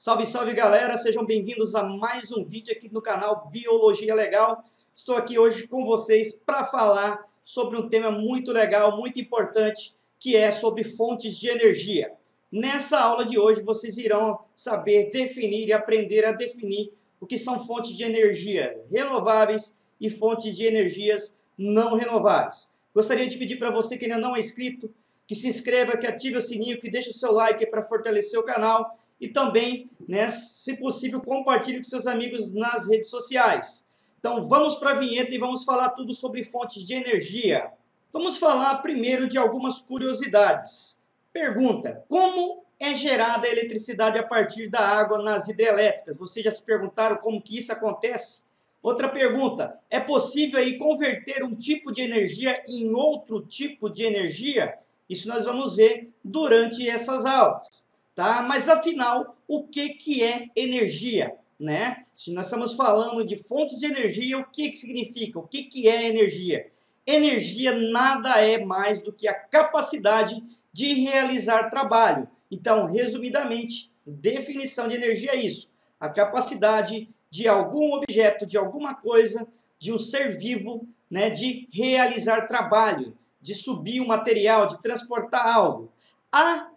Salve, salve galera, sejam bem-vindos a mais um vídeo aqui no canal Biologia Legal. Estou aqui hoje com vocês para falar sobre um tema muito legal, muito importante, que é sobre fontes de energia. Nessa aula de hoje vocês irão saber definir e aprender a definir o que são fontes de energia renováveis e fontes de energias não renováveis. Gostaria de pedir para você que ainda não é inscrito, que se inscreva, que ative o sininho, que deixe o seu like para fortalecer o canal. E também, se possível, compartilhe com seus amigos nas redes sociais. Então vamos para a vinheta e vamos falar tudo sobre fontes de energia. Vamos falar primeiro de algumas curiosidades. Pergunta: como é gerada a eletricidade a partir da água nas hidrelétricas? Vocês já se perguntaram como que isso acontece? Outra pergunta: é possível aí converter um tipo de energia em outro tipo de energia? Isso nós vamos ver durante essas aulas. Tá? Mas afinal, o que é energia? Né? Se nós estamos falando de fontes de energia, o que significa? O que é energia? Energia nada é mais do que a capacidade de realizar trabalho. Então, resumidamente, definição de energia é isso: a capacidade de algum objeto, de alguma coisa, de um ser vivo, né, de realizar trabalho, de subir um material, de transportar algo. A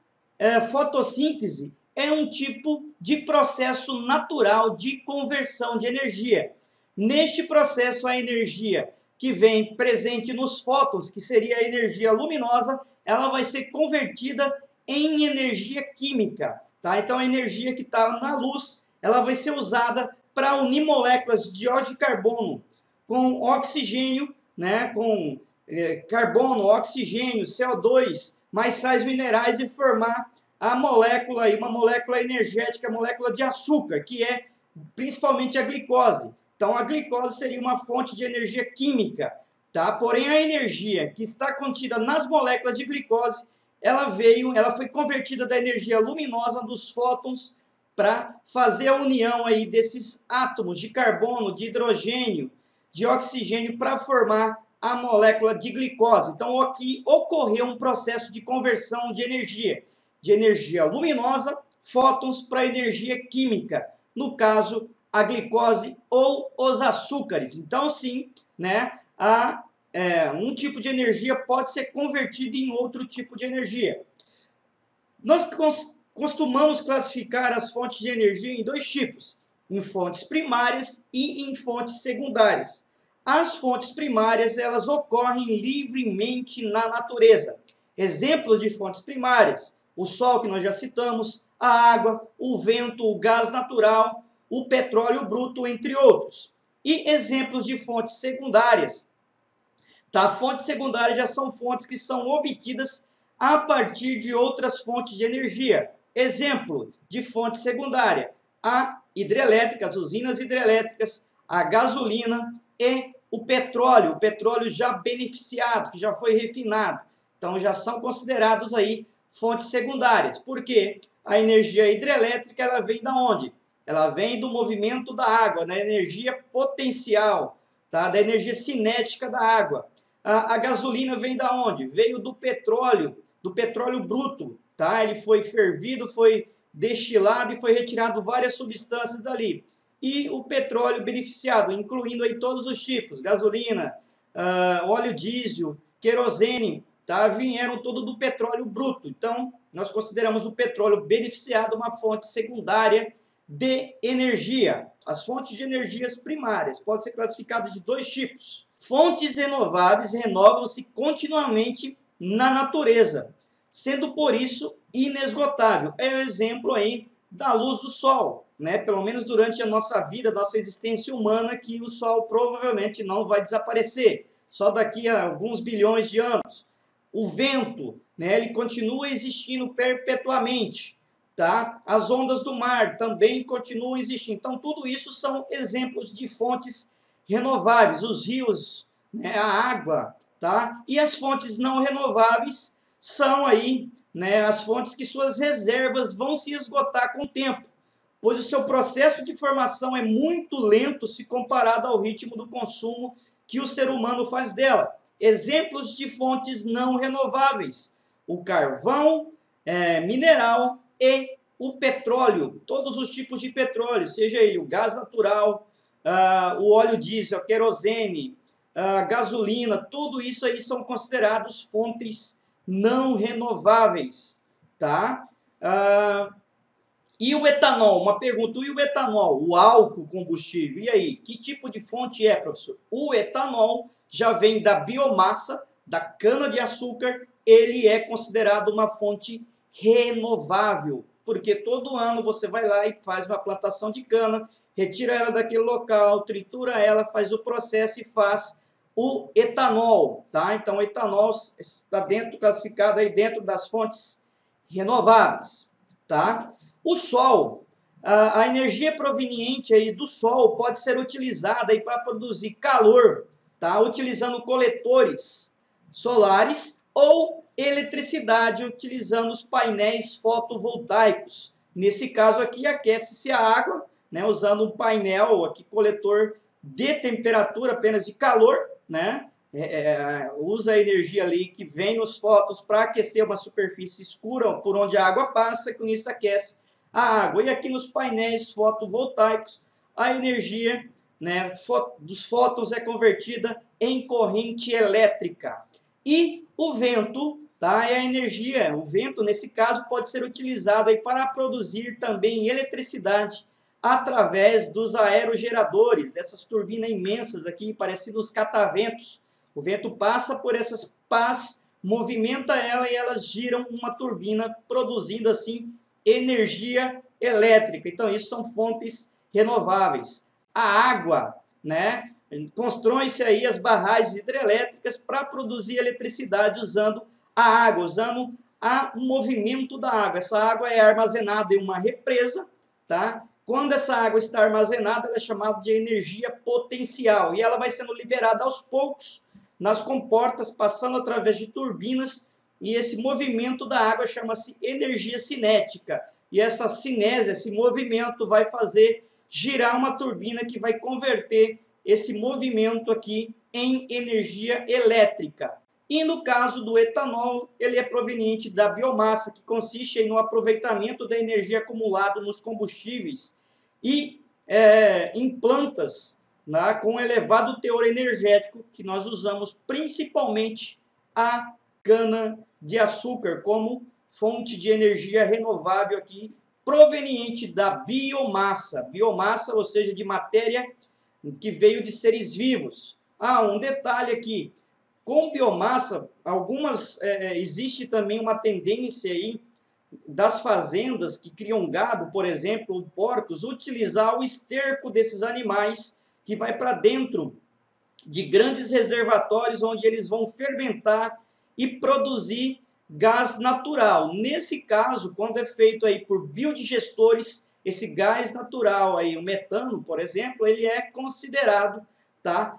fotossíntese é um tipo de processo natural de conversão de energia. Neste processo, a energia que vem presente nos fótons, que seria a energia luminosa, ela vai ser convertida em energia química. Tá? Então, a energia que está na luz, ela vai ser usada para unir moléculas de dióxido de carbono com oxigênio, né? Com carbono, oxigênio, CO2, mais sais minerais e formar a molécula, uma molécula energética, a molécula de açúcar, que é principalmente a glicose. Então, a glicose seria uma fonte de energia química, tá? Porém, a energia que está contida nas moléculas de glicose, ela foi convertida da energia luminosa dos fótons para fazer a união aí desses átomos de carbono, de hidrogênio, de oxigênio para formar a molécula de glicose. Então, aqui ocorreu um processo de conversão de energia luminosa, fótons, para energia química, no caso, a glicose ou os açúcares. Então, sim, né, um tipo de energia pode ser convertido em outro tipo de energia. Nós costumamos classificar as fontes de energia em dois tipos: em fontes primárias e em fontes secundárias. As fontes primárias, elas ocorrem livremente na natureza. Exemplos de fontes primárias: o sol, que nós já citamos, a água, o vento, o gás natural, o petróleo bruto, entre outros. E exemplos de fontes secundárias. Tá? Fontes secundárias já são fontes que são obtidas a partir de outras fontes de energia. Exemplo de fonte secundária: a hidrelétrica, as usinas hidrelétricas, a gasolina e o petróleo já beneficiado, que já foi refinado. Então já são considerados aí fontes secundárias. Por quê? A energia hidrelétrica, ela vem da onde? Ela vem do movimento da água, da energia potencial, tá? Da energia cinética da água. A gasolina vem da onde? Veio do petróleo bruto, tá? Ele foi fervido, foi destilado e foi retirado várias substâncias dali. E o petróleo beneficiado, incluindo aí todos os tipos: gasolina, óleo diesel, querosene, tá? Vieram todo do petróleo bruto. Então, nós consideramos o petróleo beneficiado uma fonte secundária de energia. As fontes de energias primárias podem ser classificadas de dois tipos. Fontes renováveis renovam-se continuamente na natureza, sendo por isso inesgotável. É o exemplo aí da luz do sol, né? Pelo menos durante a nossa vida, nossa existência humana, que o sol provavelmente não vai desaparecer, só daqui a alguns bilhões de anos. O vento, né? Ele continua existindo perpetuamente, tá? As ondas do mar também continuam existindo. Então, tudo isso são exemplos de fontes renováveis. Os rios, né? A água, tá? E as fontes não renováveis são aí, né, as fontes que suas reservas vão se esgotar com o tempo, pois o seu processo de formação é muito lento se comparado ao ritmo do consumo que o ser humano faz dela. Exemplos de fontes não renováveis: o carvão mineral e o petróleo, todos os tipos de petróleo, seja ele o gás natural, o óleo diesel, a querosene, a gasolina, tudo isso aí são considerados fontes não renováveis, tá? E o etanol, uma pergunta, e o etanol, o álcool combustível, e aí, que tipo de fonte é, professor? O etanol já vem da biomassa, da cana-de-açúcar, ele é considerado uma fonte renovável, porque todo ano você vai lá e faz uma plantação de cana, retira ela daquele local, tritura ela, faz o processo e faz o etanol, tá? Então, o etanol está classificado aí dentro das fontes renováveis, tá? O sol, a energia proveniente aí do sol pode ser utilizada aí para produzir calor, tá? Utilizando coletores solares ou eletricidade utilizando os painéis fotovoltaicos. Nesse caso aqui, aquece-se a água, né? Usando um painel aqui, coletor de temperatura, apenas de calor, né? Usa a energia ali que vem nos fótons para aquecer uma superfície escura por onde a água passa, e com isso aquece a água. E aqui nos painéis fotovoltaicos, a energia, né, dos fótons é convertida em corrente elétrica. E o vento, tá, é a energia, o vento nesse caso pode ser utilizado aí para produzir também eletricidade através dos aerogeradores, dessas turbinas imensas aqui, parecidas cataventos. O vento passa por essas pás, movimenta ela e elas giram uma turbina, produzindo assim energia elétrica. Então, isso são fontes renováveis. A água, né? Constrói-se aí as barragens hidrelétricas para produzir eletricidade usando a água, usando o movimento da água. Essa água é armazenada em uma represa, tá? Quando essa água está armazenada, ela é chamada de energia potencial e ela vai sendo liberada aos poucos nas comportas, passando através de turbinas, e esse movimento da água chama-se energia cinética. E essa cinese, esse movimento, vai fazer girar uma turbina que vai converter esse movimento aqui em energia elétrica. E no caso do etanol, ele é proveniente da biomassa, que consiste no aproveitamento da energia acumulada nos combustíveis e em plantas, né, com elevado teor energético, que nós usamos principalmente a cana-de-açúcar como fonte de energia renovável aqui, proveniente da biomassa. Biomassa, ou seja, de matéria que veio de seres vivos. Um detalhe aqui, com biomassa, existe também uma tendência aí das fazendas que criam gado, por exemplo, porcos, utilizar o esterco desses animais que vai para dentro de grandes reservatórios onde eles vão fermentar e produzir gás natural. Nesse caso, quando é feito aí por biodigestores, esse gás natural, aí, o metano, por exemplo, ele é considerado, tá,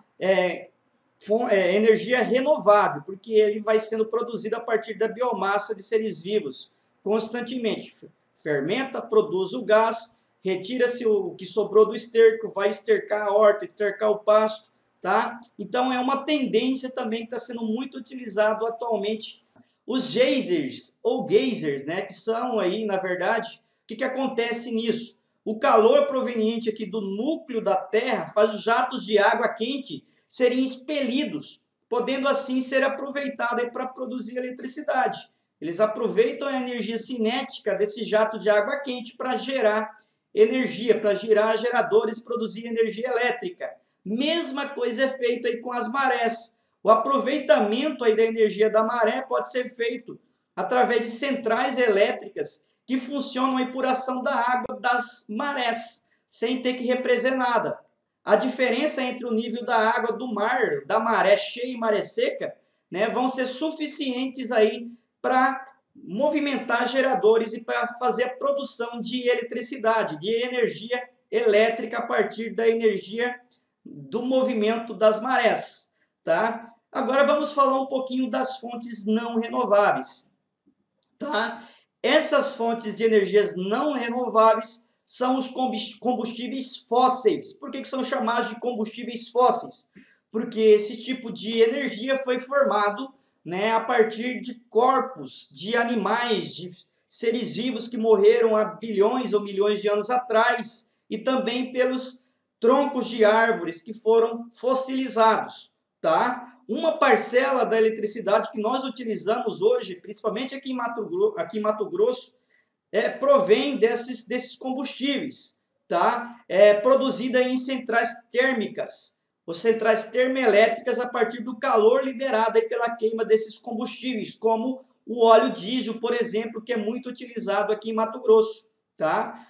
energia renovável, porque ele vai sendo produzido a partir da biomassa de seres vivos constantemente. Fermenta, produz o gás, retira-se o que sobrou do esterco, vai estercar a horta, estercar o pasto, tá? Então é uma tendência também que está sendo muito utilizado atualmente. Os geysers ou geysers, né, que são aí, na verdade, o que acontece nisso? O calor proveniente aqui do núcleo da Terra faz os jatos de água quente serem expelidos, podendo assim ser aproveitado para produzir eletricidade. Eles aproveitam a energia cinética desse jato de água quente para gerar energia, para girar geradores e produzir energia elétrica. Mesma coisa é feita aí com as marés. O aproveitamento aí da energia da maré pode ser feito através de centrais elétricas que funcionam aí por ação da água das marés, sem ter que represer nada. A diferença entre o nível da água do mar, da maré cheia e maré seca, né, vão ser suficientes aí para movimentar geradores e para fazer a produção de eletricidade, de energia elétrica a partir da energia do movimento das marés, tá? Agora vamos falar um pouquinho das fontes não renováveis, tá? Essas fontes de energias não renováveis são os combustíveis fósseis. Por que são chamados de combustíveis fósseis? Porque esse tipo de energia foi formado, né, a partir de corpos de animais, de seres vivos que morreram há bilhões ou milhões de anos atrás, e também pelos troncos de árvores que foram fossilizados, tá? Uma parcela da eletricidade que nós utilizamos hoje, principalmente aqui em Mato Grosso, provém desses combustíveis, tá? É produzida em centrais térmicas, ou centrais termoelétricas, a partir do calor liberado aí pela queima desses combustíveis, como o óleo diesel, por exemplo, que é muito utilizado aqui em Mato Grosso, tá?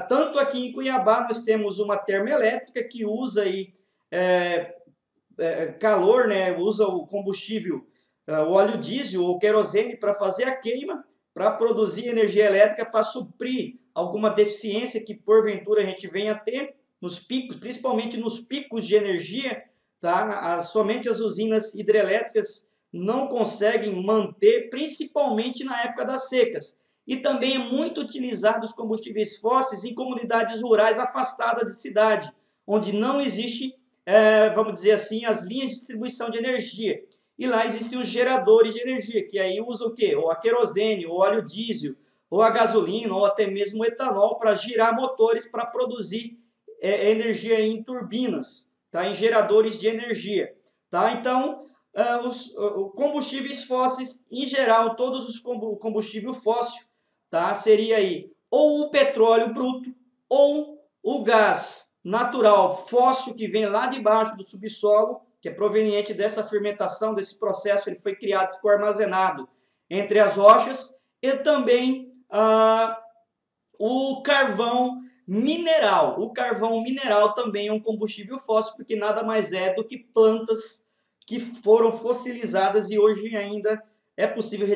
Tanto aqui em Cuiabá nós temos uma termoelétrica que usa aí, calor, né? Usa o combustível, o óleo diesel ou querosene para fazer a queima, para produzir energia elétrica, para suprir alguma deficiência que porventura a gente venha a ter nos picos, principalmente nos picos de energia, tá? Somente as usinas hidrelétricas não conseguem manter, principalmente na época das secas. E também é muito utilizado os combustíveis fósseis em comunidades rurais afastadas de cidade, onde não existe, vamos dizer assim, as linhas de distribuição de energia. E lá existem os geradores de energia, que aí usam o quê? Ou a querosene, ou óleo diesel, ou a gasolina, ou até mesmo o etanol, para girar motores para produzir energia em turbinas, tá? Em geradores de energia. Tá? Então, os combustíveis fósseis, em geral, todos os combustível fóssil, tá? Seria aí ou o petróleo bruto, ou o gás natural fóssil, que vem lá de baixo do subsolo, que é proveniente dessa fermentação, desse processo, ele foi criado, ficou armazenado entre as rochas, e também o carvão mineral. O carvão mineral também é um combustível fóssil, porque nada mais é do que plantas que foram fossilizadas e hoje ainda é possível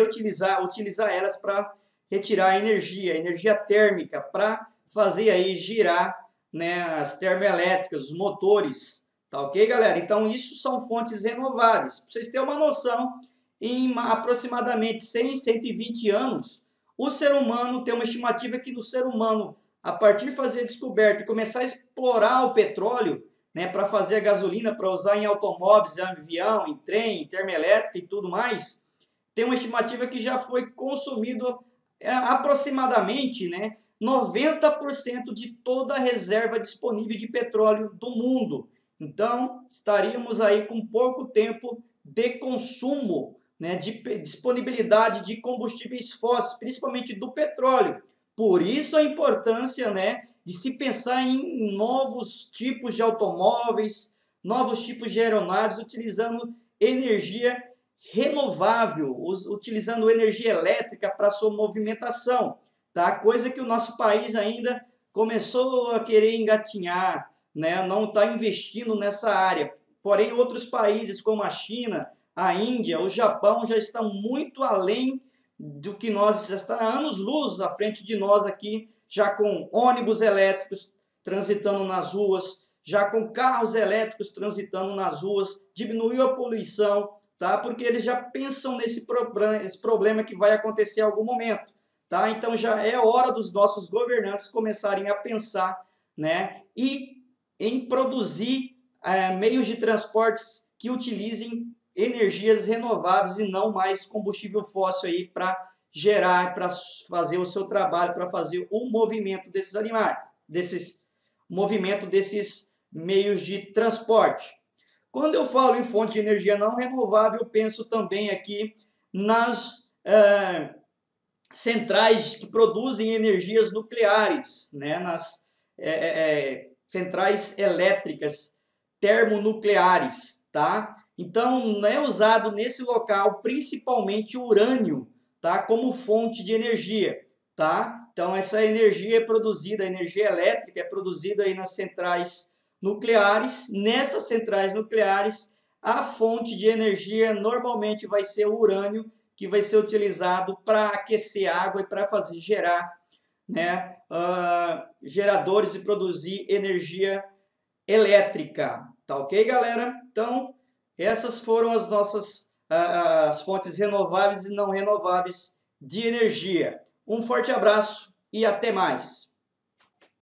utilizar elas para retirar energia térmica, para fazer aí girar, né, as termoelétricas, os motores. Tá ok, galera? Então, isso são fontes renováveis. Para vocês terem uma noção, em aproximadamente 100, 120 anos, o ser humano tem uma estimativa que do ser humano, a partir de fazer a descoberta e começar a explorar o petróleo, né, para fazer a gasolina, para usar em automóveis, em avião, em trem, em termoelétrica e tudo mais, tem uma estimativa que já foi consumido aproximadamente, né, 90% de toda a reserva disponível de petróleo do mundo. Então, estaríamos aí com pouco tempo de consumo, né, de disponibilidade de combustíveis fósseis, principalmente do petróleo. Por isso a importância, né, de se pensar em novos tipos de automóveis, novos tipos de aeronaves, utilizando energia renovável, utilizando energia elétrica para sua movimentação, tá? Coisa que o nosso país ainda começou a querer engatinhar, né? Não está investindo nessa área. Porém, outros países como a China, a Índia, o Japão já estão muito além do que nós, já está anos-luz à frente de nós aqui, já com ônibus elétricos transitando nas ruas, já com carros elétricos transitando nas ruas, diminuiu a poluição, tá? Porque eles já pensam nesse problema que vai acontecer em algum momento, tá? Então já é hora dos nossos governantes começarem a pensar, né, e em produzir meios de transportes que utilizem energias renováveis e não mais combustível fóssil aí para gerar, para fazer o seu trabalho, para fazer o movimento desses animais, movimento desses meios de transporte. Quando eu falo em fonte de energia não renovável, eu penso também aqui nas centrais que produzem energias nucleares, né? Nas centrais elétricas termonucleares, tá? Então, é usado nesse local principalmente o urânio, tá? Como fonte de energia, tá? Então, essa energia é produzida, a energia elétrica é produzida aí nas centrais nucleares. Nessas centrais nucleares, a fonte de energia normalmente vai ser o urânio, que vai ser utilizado para aquecer água e para fazer gerar, né, geradores e produzir energia elétrica. Tá ok, galera? Então, essas foram as nossas as fontes renováveis e não renováveis de energia. Um forte abraço e até mais!